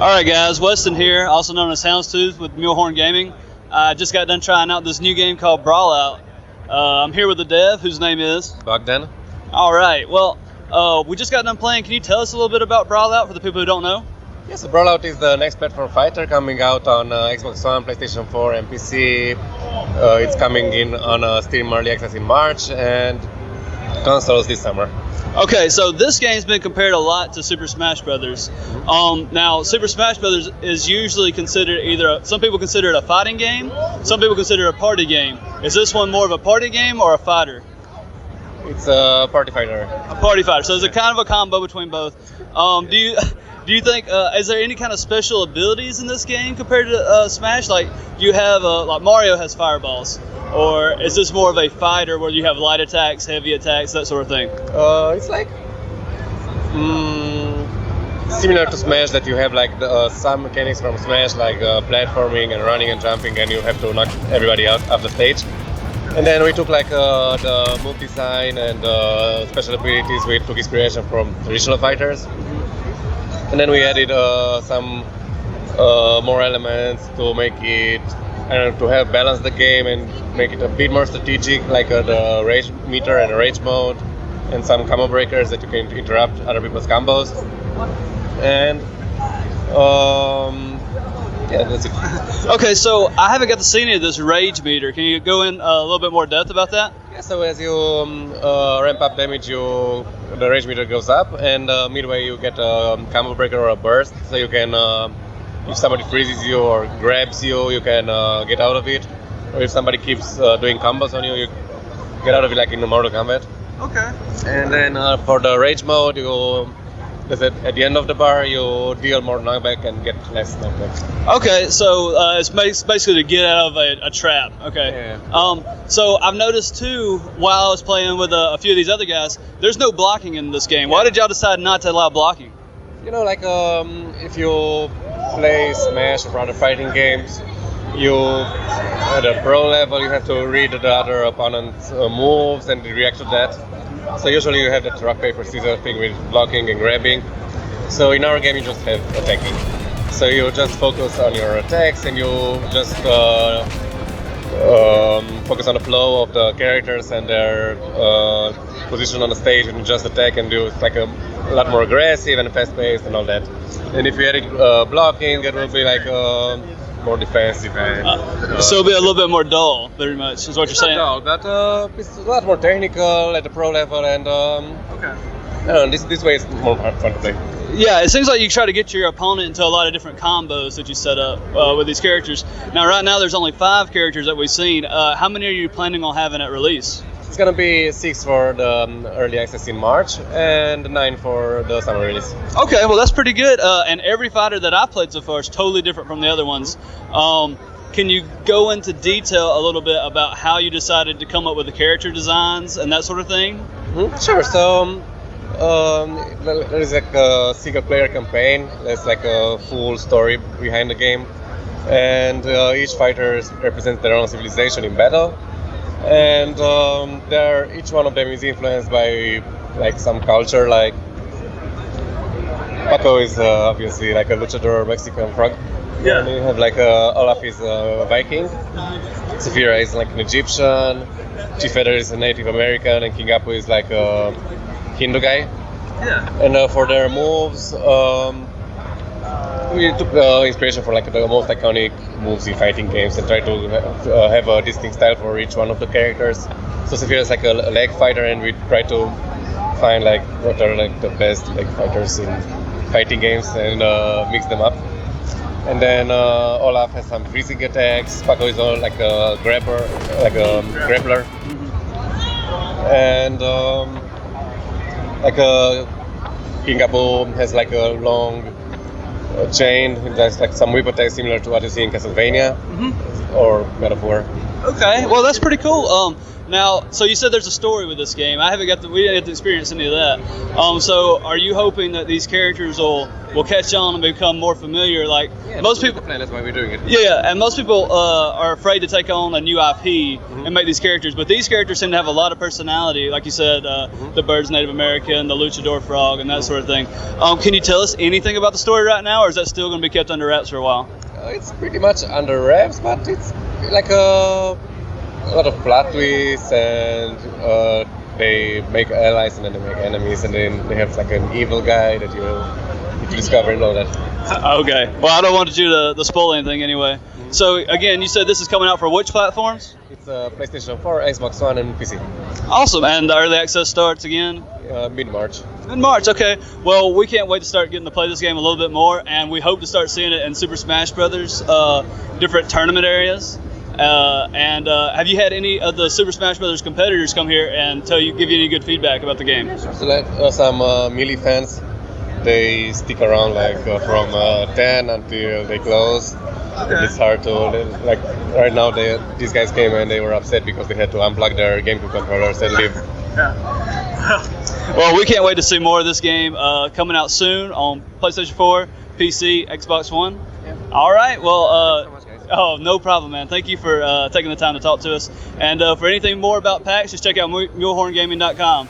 All right, guys. Weston here, also known as Houndstooth with Mulehorn Gaming. I just got done trying out this new game called Brawlout. I'm here with the dev, whose name is Bogdan. All right. Well, we just got done playing. Can you tell us a little bit about Brawlout for the people who don't know? Yes, so Brawlout is the next platform fighter coming out on Xbox One, PlayStation 4, and PC. It's coming in on Steam Early Access in March and consoles this summer. Okay, so this game's been compared a lot to Super Smash Brothers. Now, Super Smash Brothers is usually considered some people consider it a fighting game, some people consider it a party game. Is this one more of a party game or a fighter? It's a party fighter. A party fighter. So it's a kind of a combo between both. Do you think is there any kind of special abilities in this game compared to Smash? Like, do you have like Mario has fireballs, or is this more of a fighter where you have light attacks, heavy attacks, that sort of thing? It's like similar to Smash, that you have like some mechanics from Smash, like platforming and running and jumping, and you have to knock everybody out of the stage. And then we took like the move design and special abilities. We took inspiration from traditional fighters. And then we added some more elements to make it, to help balance the game and make it a bit more strategic, like the rage meter and rage mode, and some combo breakers that you can interrupt other people's combos. And yeah, that's it. Okay, so I haven't got to see any of this rage meter. Can you go in a little bit more depth about that? Yeah, so as you ramp up damage, the rage meter goes up, and midway you get a combo breaker or a burst, so you can, if somebody freezes you or grabs you, you can get out of it. Or if somebody keeps doing combos on you, you get out of it like in the Mortal Kombat. Okay. And then for the rage mode, at the end of the bar, you deal more knockback and get less knockback. Okay, so it's basically to get out of a trap. Okay. Yeah. So I've noticed too, while I was playing with a few of these other guys, there's no blocking in this game. Why did y'all decide not to allow blocking? You know, like if you play Smash or other fighting games, at a pro level, you have to read the other opponent's moves and react to that. So usually you have that rock, paper, scissors thing with blocking and grabbing. So in our game you just have attacking. So you just focus on your attacks and you just focus on the flow of the characters and their position on the stage, and just attack and do it's like a lot more aggressive and fast-paced and all that. And if you add blocking, it will be like more defensive. So it'll be a little bit more dull, very much, is what you're saying? Not dull, but it's a lot more technical at the pro level, and okay. This way it's more fun to play. Yeah, it seems like you try to get your opponent into a lot of different combos that you set up with these characters. Now, right now, there's only 5 characters that we've seen. How many are you planning on having at release? It's gonna be 6 for the early access in March and 9 for the summer release. Okay, well that's pretty good. And every fighter that I've played so far is totally different from the other ones. Can you go into detail a little bit about how you decided to come up with the character designs and that sort of thing? Mm-hmm. Sure. So there is like a single player campaign. There's like a full story behind the game, and each fighter represents their own civilization in battle. And each one of them is influenced by like some culture. Like Paco is obviously like a luchador Mexican frog. Yeah. And you have like Olaf is a Viking. Saphira is like an Egyptian. Chief Feather is a Native American, and King Apu is like a Hindu guy. Yeah. And for their moves, we took inspiration for like the most iconic moves in fighting games and tried to have a distinct style for each one of the characters. So Saphira is like a leg fighter, and we try to find like what are like the best leg fighters in fighting games and mix them up. And then Olaf has some freezing attacks. Paco is all like a grabber, like a grappler. And King Apu has like a long chain. That's like some whip attack similar to what you see in Castlevania or God of War. Okay, well that's pretty cool. Now, so you said there's a story with this game. We didn't get to experience any of that. So are you hoping that these characters will catch on and become more familiar? Like most people, that's why we're doing it. Yeah, and most people are afraid to take on a new IP and make these characters, but these characters seem to have a lot of personality. Like you said, the bird's Native American, the luchador frog, and that sort of thing. Can you tell us anything about the story right now, or is that still going to be kept under wraps for a while? It's pretty much under wraps, but it's like a lot of plot twists, and they make allies and then they make enemies, and then they have like an evil guy that you discover and all that. Okay. Well, I don't want you to spoil anything anyway. So again, you said this is coming out for which platforms? It's PlayStation 4, Xbox One, and PC. Awesome. And the early access starts again? Mid-March. Mid-March, okay. Well, we can't wait to start getting to play this game a little bit more, and we hope to start seeing it in Super Smash Brothers, different tournament areas. Have you had any of the Super Smash Brothers competitors come here and give you any good feedback about the game? So some Melee fans, they stick around like from 10 until they close. Okay. It's hard to, like, right now these guys came and they were upset because they had to unplug their GameCube controllers and leave. Well, we can't wait to see more of this game coming out soon on PlayStation 4, PC, Xbox One. Yeah. All right, well, oh, no problem, man. Thank you for taking the time to talk to us. And for anything more about PAX, just check out mulehorngaming.com.